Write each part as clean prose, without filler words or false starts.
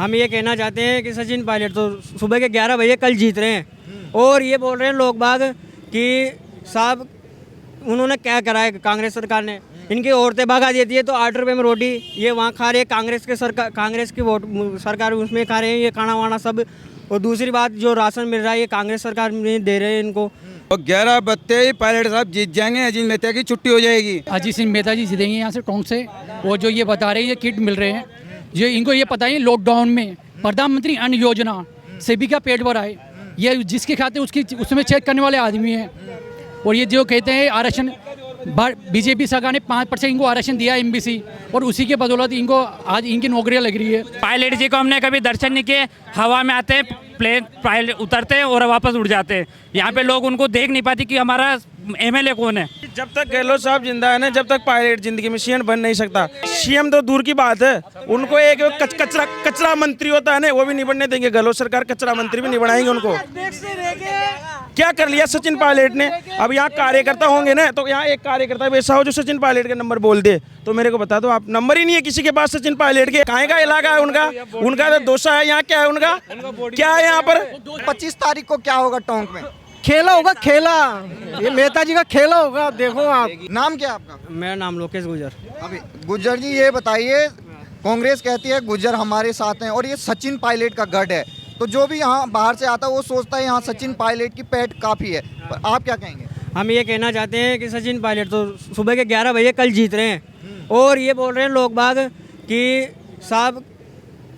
हम ये कहना चाहते हैं कि सचिन पायलट तो सुबह के 11 बजे कल जीत रहे हैं और ये बोल रहे हैं लोग बाग कि साहब उन्होंने क्या करा है कांग्रेस सरकार ने, इनकी औरतें भगा देती है तो 8 रुपये में रोटी ये वहाँ खा रहे हैं, कांग्रेस की वोट सरकार उसमें खा रहे हैं ये खाना वाना सब। और दूसरी बात जो राशन मिल रहा है ये कांग्रेस सरकार में दे रहे हैं इनको। और 11 बत्ते ही पायलट साहब जीत जाएंगे, अजीत मेहता की छुट्टी हो जाएगी। अजीत सिंह मेहता जी जीतेंगे यहाँ से टोंक से। वो जो ये बता रहे हैं ये किट मिल रहे हैं, जो इनको ये पता है लॉकडाउन में प्रधानमंत्री अन्न योजना सेबी का पेट भरा है, ये जिसके खाते उसमें चेक करने वाले आदमी हैं। और ये जो कहते हैं आरक्षण बीजेपी सरकार ने 5% इनको आरक्षण दिया एमबीसी और उसी के बदौलत इनको आज इनकी नौकरियां लग रही है। पायलट जी को हमने कभी दर्शन नहीं किए, हवा में आते हैं प्लेन पायलट उतरते हैं और वापस उड़ जाते हैं। यहाँ पे लोग उनको देख नहीं पाते कि हमारा एमएलए कौन है। जब तक गहलोत साहब जिंदा है ना, जब तक पायलट जिंदगी में सीएम बन नहीं सकता। सीएम तो दूर की बात है, उनको एक कचरा मंत्री होता है ना, वो भी नहीं बनने देंगे। गहलोत सरकार कचरा मंत्री भी नहीं बनाएंगे उनको। क्या कर लिया सचिन पायलट ने? अब यहाँ कार्यकर्ता होंगे ना, तो यहाँ एक कार्यकर्ता वैसा हो जो सचिन पायलट का नंबर बोल दे, तो मेरे को बता दो आप। नंबर ही नहीं है किसी के पास सचिन पायलट के। कहाँ का इलाका है उनका तो दोसा है। यहाँ क्या है उनका, क्या है यहाँ पर? 25 तारीख को क्या होगा टोंक में? खेला होगा, खेला ये मेहता जी का खेला होगा। देखो आप, नाम क्या है आपका? मेरा नाम लोकेश गुजर। अभी गुज्जर जी ये बताइए, कांग्रेस कहती है गुज्जर हमारे साथ हैं और ये सचिन पायलट का गढ़ है, तो जो भी यहाँ बाहर से आता है वो सोचता है यहाँ सचिन पायलट की पैठ काफ़ी है। पर आप क्या कहेंगे? हम ये कहना चाहते हैं कि सचिन पायलट तो सुबह के 11 बजे कल जीत रहे हैं और ये बोल रहे हैं लोग बाग कि साहब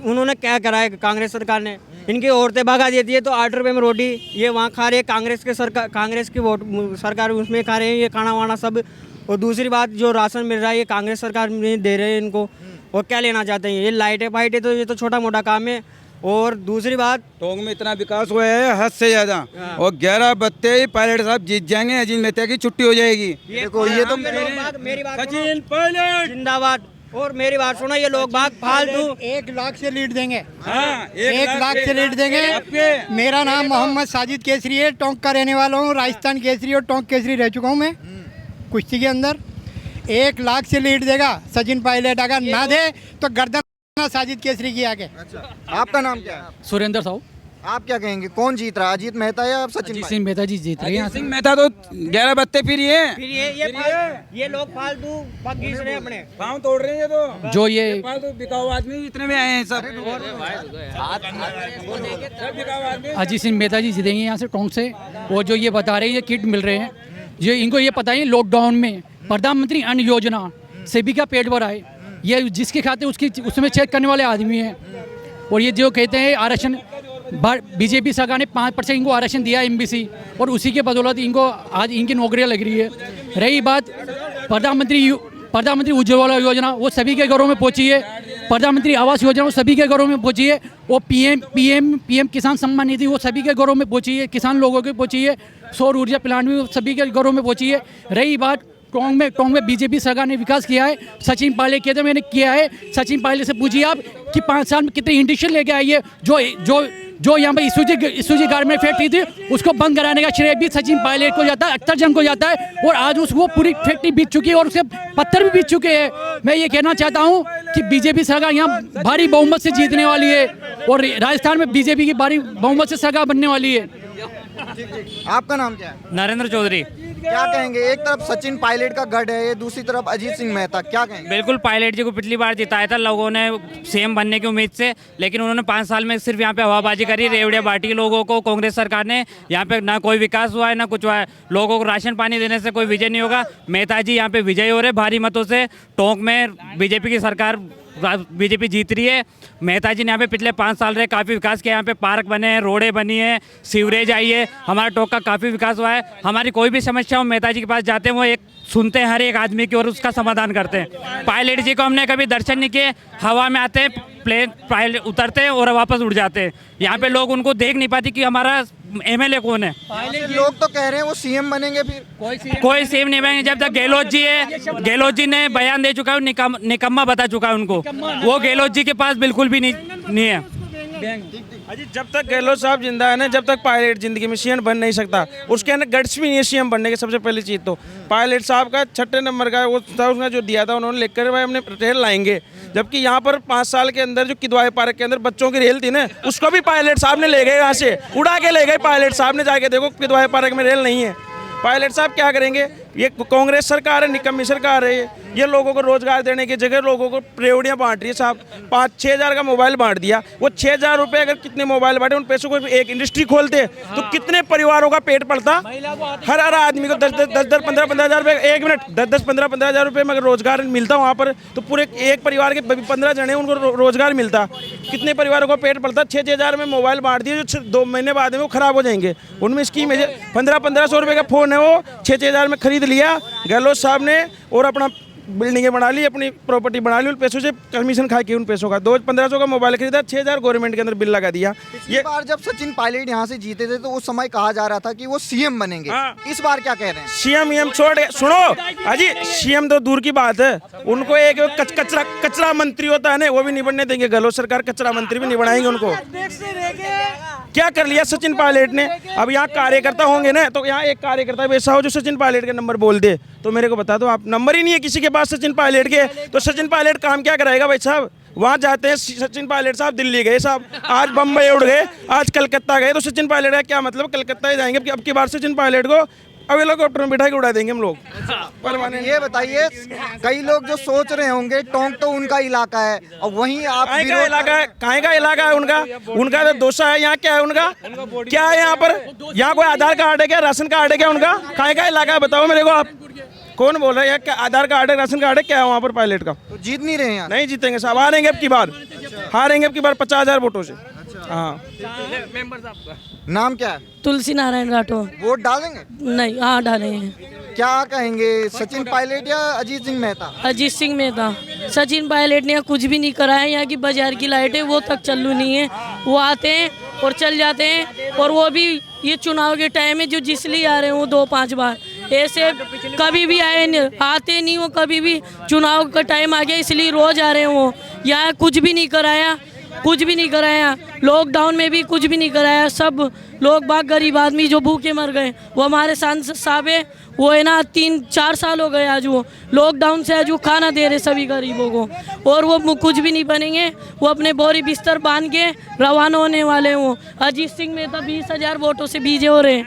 उन्होंने क्या करा है कांग्रेस सरकार ने, इनकी औरतें भगा देती है तो 8 रुपये में रोटी ये वहाँ खा रहे हैं, कांग्रेस की वोट सरकार उसमें खा रहे हैं ये खाना वाना सब। और दूसरी बात जो राशन मिल रहा है ये कांग्रेस सरकार में दे रहे हैं इनको। और क्या लेना चाहते हैं ये लाइटें फाइटें, तो ये तो छोटा मोटा काम है। और दूसरी बात, टोंक में इतना विकास हुआ है हद से ज्यादा, और 11 बत्ते ही पायलट साहब जीत जाएंगे, अजीत मेहता की छुट्टी हो जाएगी। देखो ये तो मेरी बात सचिन पायलट जिंदाबाद। और मेरी बात सुनो, ये लोग बाग फालतू 1 लाख से लीड देंगे। हाँ, 1 लाख से लीड देंगे। मेरा नाम मोहम्मद साजिद केसरी है, टोंक का रहने वाला हूँ। राजस्थान केसरी और टोंक केसरी रह चुका हूँ मैं कुश्ती के अंदर। 1 लाख से लीड देगा सचिन पायलट। अगर ना दे तो गर्दन साजिद केसरी की आगे। आपका नाम क्या है? सुरेंद्र साहू। आप क्या कहेंगे, कौन जीत रहा है, अजीत मेहता या सचिन अजीत पायलट? सिंह मेहता जी जीत रहे हैं। सिंह मेहता तो 11 बत्ते फिर ये लोग फालतू पग घिस रहे हैं अपने। पाँव तोड़ रहे हैं। ये तो जो ये फालतू बिकाऊ आदमी इतने में आए हैं सब बिकाऊ आदमी। अजीत सिंह मेहता जी जीतेंगे यहाँ से टोंक से। वो जो ये बता रहे हैं ये किट मिल रहे हैं, जो इनको ये पता है लॉकडाउन में प्रधानमंत्री अन्न योजना सेबी का पेट भरा है, ये जिसके खाते उसमें चेक करने वाले आदमी हैं। और ये जो कहते हैं आरक्षण बीजेपी सरकार ने 5% इनको आरक्षण दिया एमबीसी और उसी के बदौलत इनको आज इनकी नौकरियां लग रही है। रही बात प्रधानमंत्री उज्ज्वला योजना, वो सभी के घरों में पहुंची है। प्रधानमंत्री आवास योजना वो सभी के घरों में पहुंची है। वो पीएम किसान सम्मान निधि वो सभी के घरों में पहुंची है, किसान लोगों के पहुंची है। सौर ऊर्जा प्लांट भी सभी के घरों में पहुंची है। रही बात टोंक में बीजेपी सरकार ने विकास किया है, सचिन पायलट के तो मैंने किया है। सचिन पायलट से पूछिए आप कि 5 साल में कितने इंडस्ट्री लेके आई है। जो यहाँ पर इसूजी गारमेंट फैक्ट्री थी उसको बंद कराने का श्रेय भी सचिन पायलट को जाता है, अख्तर जंग को जाता है। और आज वो पूरी फैक्ट्री बीत चुकी है और उसके पत्थर भी बीत चुके हैं। मैं ये कहना चाहता हूँ कि बीजेपी सरकार यहाँ भारी बहुमत से जीतने वाली है और राजस्थान में बीजेपी की भारी बहुमत से सरकार बनने वाली है। आपका नाम क्या है? नरेंद्र चौधरी। क्या कहेंगे, एक तरफ सचिन पायलट का गढ़ है, ये दूसरी तरफ अजीत सिंह मेहता, क्या कहेंगे? बिल्कुल, पायलट जी को पिछली बार जिताया था लोगों ने सीएम बनने की उम्मीद से, लेकिन उन्होंने 5 साल में सिर्फ यहाँ पे हवाबाजी करी, रेवड़िया बांटी लोगों को। कांग्रेस सरकार ने यहाँ पे ना कोई विकास हुआ है ना कुछ हुआ है। लोगों को राशन पानी देने से कोई विजय नहीं होगा। मेहता जी यहाँ पे विजय हो रहे भारी मतों से। टोंक में बीजेपी की सरकार, बीजेपी जीत रही है। मेहता जी ने यहाँ पे पिछले 5 साल रहे, काफ़ी विकास किया। यहाँ पे पार्क बने हैं, रोडें बनी है, सीवरेज आई है, हमारा टोंक का काफ़ी विकास हुआ है। हमारी कोई भी समस्या हो मेहता जी के पास जाते हैं, वो एक सुनते हैं हर एक आदमी की और उसका समाधान करते हैं। पायलट जी को हमने कभी दर्शन नहीं किए, हवा में आते हैं प्लेन पायलट उतरते हैं और वापस उड़ जाते हैं। यहाँ पे लोग उनको देख नहीं पाते कि हमारा एमएलए कौन है। लोग तो कह रहे हैं वो सीएम बनेंगे, फिर कोई सीएम नहीं बनेंगे जब तक गहलोत जी है। गहलोत जी ने बयान दे चुका है, निकम्मा बता चुका है उनको। वो गहलोत जी के पास बिल्कुल भी नहीं है। अजी जब तक गहलोत साहब जिंदा है ना, जब तक पायलट जिंदगी में सीएम बन नहीं सकता। उसके अंदर गट्स भी नहीं है सीएम बनने के। सबसे पहली चीज़ तो पायलट साहब का 6 नंबर का वो था, उसने जो दिया था उन्होंने लिख कर भाई हमने रेल लाएंगे, जबकि यहाँ पर 5 साल के अंदर जो किदवाई पार्क के अंदर बच्चों की रेल थी ना, उसको भी पायलट साहब ने ले गए, यहाँ से उड़ा के ले गए पायलट साहब ने। जाके देखो किदवाई पार्क में रेल नहीं है। पायलट साहब क्या करेंगे? ये कांग्रेस सरकार है, निकम्मी सरकार है। ये लोगों को रोजगार देने की जगह लोगों को रेवड़ियाँ बांट रही है साहब। 5-6 हज़ार का मोबाइल बांट दिया। वो 6 हज़ार रुपये अगर कितने मोबाइल बांटे, उन पैसों को एक इंडस्ट्री खोलते तो कितने परिवारों का पेट पलता। हर आदमी को 10-10, 15-15 हज़ार रुपये, 1 मिनट 10-10, 15-15 हज़ार रुपये में अगर रोजगार मिलता वहाँ पर, तो पूरे एक परिवार के 15 जने उनको रोजगार मिलता। कितने परिवारों को पेट पलता। 6-6 हज़ार में मोबाइल बांट दिए, जो 2 महीने बाद में वो खराब हो जाएंगे। उनमें स्कीम है 1500 रुपये का फ़ोन है, वो 6-6 हज़ार में खरीद लिया गहलोत साहब ने, और अपना बिल्डिंगें बना ली, अपनी प्रॉपर्टी बना ली। उन पैसों से कमीशन खा के उन पैसों का 1500 का मोबाइल खरीदा, 6000 गवर्नमेंट के अंदर बिल लगा दिया। ये बार जब सचिन पायलट यहाँ से जीते थे तो उस समय कहा जा रहा था कि वो सीएम बनेंगे। हाँ। इस बार क्या कह रहे हैं? सीएम छोड़, सुनो अजी, सीएम तो दूर की बात है, उनको एक कचरा मंत्री होता है ना, वो भी नहीं बनने देंगे। गहलोत सरकार कचरा मंत्री भी नहीं बनाएंगे उनको। क्या कर लिया सचिन पायलट ने? अब यहाँ कार्यकर्ता होंगे ना, तो यहाँ एक कार्यकर्ता वैसा हो जो सचिन पायलट के नंबर बोल दे, तो मेरे को बता दो आप। नंबर ही नहीं है किसी के पास सचिन पायलट के, तो सचिन पायलट काम क्या कराएगा भाई साहब? वहाँ जाते हैं सचिन पायलट साहब, दिल्ली गए साहब, आज बम्बई उड़ गए, आज कलकत्ता गए, तो सचिन पायलट का क्या मतलब? कलकत्ता ही जाएंगे। अब की बार सचिन पायलट को अब हेलीकॉप्टर में बिठा के उड़ा देंगे हम लोग। ये बताइए, कई लोग जो सोच रहे होंगे टोंक तो उनका इलाका है, और वहीं आप कहीं का इलाका है? कहीं का इलाका है उनका? उनका तो दोसा है। यहाँ क्या है उनका? क्या है यहाँ पर? यहाँ कोई आधार कार्ड है क्या? राशन कार्ड है क्या उनका? कहीं का इलाका है बताओ मेरे को आप। कौन बोल रहा है? क्या आधार कार्ड है, राशन कार्ड है, क्या है वहाँ पर पायलट का? तो जीत नहीं रहे हैं। नहीं जीतेंगे साहब, हारेंगे अब की बार, हारेंगे अब की बार 50,000 वोटों से। हाँ। नाम क्या है? तुलसी नारायण राठौर। वोट डालेंगे? नहीं, हाँ डालेंगे। क्या कहेंगे, सचिन पायलट या अजीत सिंह मेहता? अजीत सिंह मेहता। सचिन पायलट ने कुछ भी नहीं करा है। यहाँ की बाजार की लाइटें वो तक चालू नहीं है। वो आते हैं और चल जाते हैं, और वो भी ये चुनाव के टाइम में जो जिसलिए आ रहे हैं वो 2-5 बार, ऐसे कभी भी आते नहीं वो। कभी भी चुनाव का टाइम आ गया इसलिए रोज आ रहे हैं वो। यहाँ कुछ भी नहीं कराया, कुछ भी नहीं कराया। लॉकडाउन में भी कुछ भी नहीं कराया। सब लोग बाग गरीब आदमी जो भूखे मर गए, वो हमारे सांसद साहब है, वो है ना 3-4 साल हो गए आज वो लॉकडाउन से, आज वो खाना दे रहे सभी गरीबों को। और वो कुछ भी नहीं बनेंगे। वो अपने बोरी बिस्तर बांध के रवाना होने वाले हैं वो। अजीत सिंह में तो 20,000 वोटों से बीजे हो रहे हैं।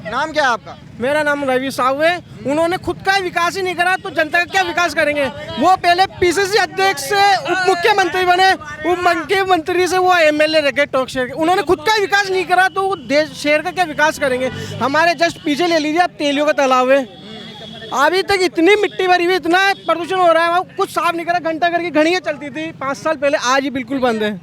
नाम क्या है आपका? मेरा नाम रवि साहू है। उन्होंने खुद का विकास ही नहीं करा तो जनता का क्या विकास करेंगे? वो पहले पीसीसी अध्यक्ष से उप मुख्यमंत्री बने, उप मुख्यमंत्री से वो एमएलए रह गए टॉक शेयर के। उन्होंने खुद का विकास नहीं करा तो वो देश शहर का क्या विकास करेंगे? हमारे जस्ट पीछे ले लीजिए आप, तेलियों का तालाब है, अभी तक इतनी मिट्टी भरी हुई, इतना प्रदूषण हो रहा है, वो कुछ साफ नहीं करा। घंटा करके घड़ियाँ चलती थी 5 साल पहले, आज ही बिल्कुल बंद है,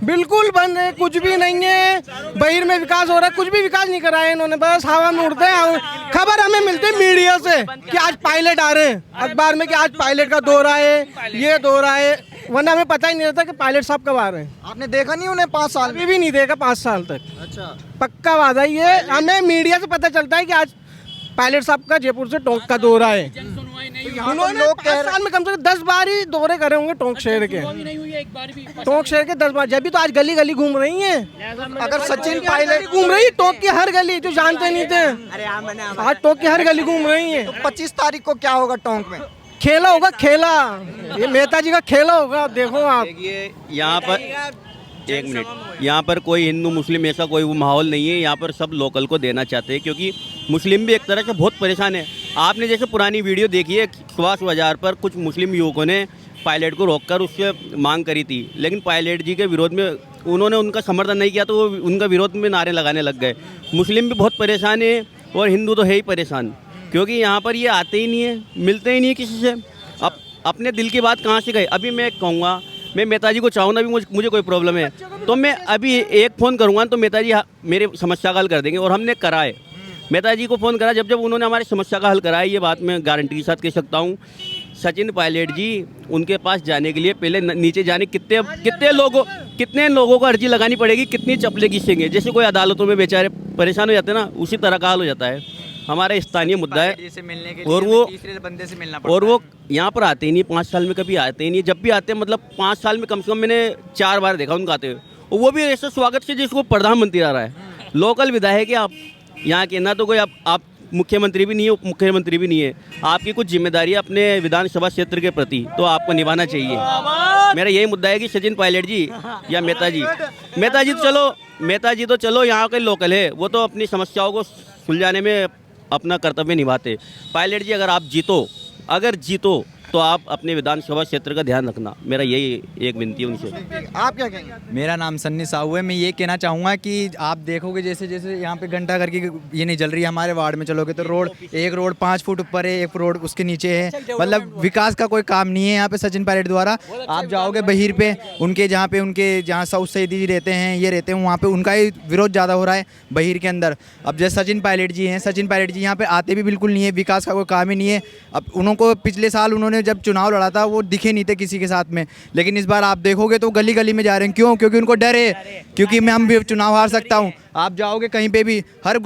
बिल्कुल बंद है, कुछ भी नहीं है। बहिर में विकास हो रहा है, कुछ भी विकास नहीं करा है इन्होंने, बस हवा में उड़ते हैं। खबर हमें मिलती है मीडिया से कि आज पायलट आ रहे हैं, अखबार में कि आज पायलट का दौरा है, ये दौरा है, वरना हमें पता ही नहीं रहता कि पायलट साहब कब आ रहे हैं। आपने देखा नहीं उन्हें 5 साल? अभी भी नहीं देखा 5 साल तक। अच्छा, पक्का वादा ये हमें मीडिया से पता चलता है कि आज पायलट साहब का जयपुर से टोंक का दौरा है। उन्होंने लोग 5 साल में कम से कम 10 बार ही दौरे करे होंगे टोंक शहर के। टोंक शहर के 10 बार, जब भी तो आज गली गली घूम रही हैं। अगर सचिन पायलट घूम रही है टोंक की हर गली, जो जानते नहीं थे आज टोंक की हर गली घूम रही है। 25 तारीख को क्या होगा टोंक में? खेला होगा, खेला, ये मेहता जी का खेला होगा। देखो आप, देखिए यहाँ पर 1 मिनट, यहाँ पर कोई हिंदू मुस्लिम ऐसा कोई वो माहौल नहीं है। यहाँ पर सब लोकल को देना चाहते हैं, क्योंकि मुस्लिम भी एक तरह से बहुत परेशान है। आपने जैसे पुरानी वीडियो देखी है, सुभाष बाजार पर कुछ मुस्लिम युवकों ने पायलट को रोककर उससे मांग करी थी, लेकिन पायलट जी के विरोध में उन्होंने उनका समर्थन नहीं किया, तो वो उनका विरोध में नारे लगाने लग गए। मुस्लिम भी बहुत परेशान है और हिंदू तो है ही परेशान, क्योंकि यहाँ पर ये आते ही नहीं है, मिलते ही नहीं है किसी से। अब अपने दिल की बात कहाँ से गए? अभी मैं कहूँगा, मैं मेहता जी को चाहूँ ना, भी मुझे कोई प्रॉब्लम है तो मैं अभी एक फ़ोन करूँगा तो मेहता जी मेरे समस्या का हल कर देंगे, और हमने कराए। मेहता जी को फ़ोन करा, जब उन्होंने हमारी समस्या का हल कराया, ये बात मैं गारंटी के साथ कह सकता हूँ। सचिन पायलट जी उनके पास जाने के लिए पहले नीचे जाने कितने लोगों को अर्जी लगानी पड़ेगी, कितनी चप्पलें घिसेंगे। जैसे कोई अदालतों में बेचारे परेशान हो जाते हैं ना, उसी तरह का हाल हो जाता है। हमारा स्थानीय मुद्दा है, और वो तीसरे बंदे से मिलना पड़ता है। और वो यहाँ पर आते ही नहीं, 5 साल में कभी आते ही नहीं। जब भी आते हैं, मतलब 5 साल में कम से कम मैंने 4 बार देखा उनको आते हुए, और वो भी ऐसे स्वागत से जिसको प्रधानमंत्री आ रहा है। लोकल विधायक है आप यहाँ के, ना तो कोई आप मुख्यमंत्री भी नहीं है, उप मुख्यमंत्री भी नहीं है। आपकी कुछ जिम्मेदारी है अपने विधानसभा क्षेत्र के प्रति, तो आपको निभाना चाहिए। मेरा यही मुद्दा है कि सचिन पायलट जी या मेहता जी तो चलो यहाँ के लोकल है, वो तो अपनी समस्याओं को सुलझाने में अपना कर्तव्य निभाते। पायलट जी अगर जीतो तो आप अपने विधानसभा क्षेत्र का ध्यान रखना, मेरा यही एक विनती है उनसे। आप क्या कहेंगे? मेरा नाम सन्नी साहू है। मैं ये कहना चाहूँगा कि आप देखोगे जैसे जैसे यहाँ पे घंटा घर की ये नहीं जल रही है, हमारे वार्ड में चलोगे तो एक रोड 5 फुट ऊपर है, एक रोड उसके नीचे है। मतलब विकास का कोई काम नहीं है यहाँ पे सचिन पायलट द्वारा। आप जाओगे बहिर पे, जहाँ साउथ सईदी जी रहते हैं, ये रहते हैं, वहाँ पे उनका ही विरोध ज़्यादा हो रहा है बहिर के अंदर। अब जैसे सचिन पायलट जी यहाँ पे आते भी बिल्कुल नहीं है, विकास का कोई काम ही नहीं है। अब उनको पिछले साल उन्होंने जब चुनाव लड़ा था वो दिखे नहीं थे किसी के साथ में, लेकिन इस बार आप देखोगे तो गली गली में जा रहे हैं। क्यों? क्योंकि उनको डर है, क्योंकि हम भी चुनाव हार सकता हूँ। आप जाओगे कहीं पे भी, हर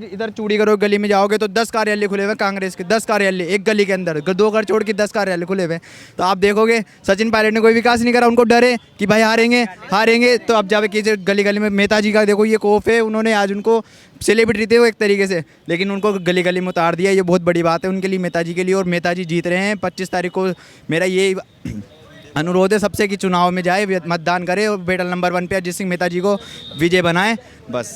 इधर चूड़ी करो गली में जाओगे तो 10 कार्यालय खुले हुए कांग्रेस के, 10 कार्यालय एक गली के अंदर, 2 घर छोड़ के 10 कार्यालय खुले हुए। तो आप देखोगे सचिन पायलट ने कोई विकास नहीं करा, उनको डर है कि भाई हारेंगे। तो अब जावे किसी गली गली में, मेहता जी का देखो ये खौफ है, उन्होंने आज उनको सेलिब्रिटी थे वो एक तरीके से, लेकिन उनको गली गली में उतार दिया। ये बहुत बड़ी बात है उनके लिए, मेहता जी के लिए, और मेहता जी जीत रहे हैं 25 तारीख को। मेरा ये अनुरोध है सबसे कि चुनाव में जाए, मतदान करे और बेटल नंबर 1 पे अजीत सिंह मेहता जी को विजय बनाए, बस।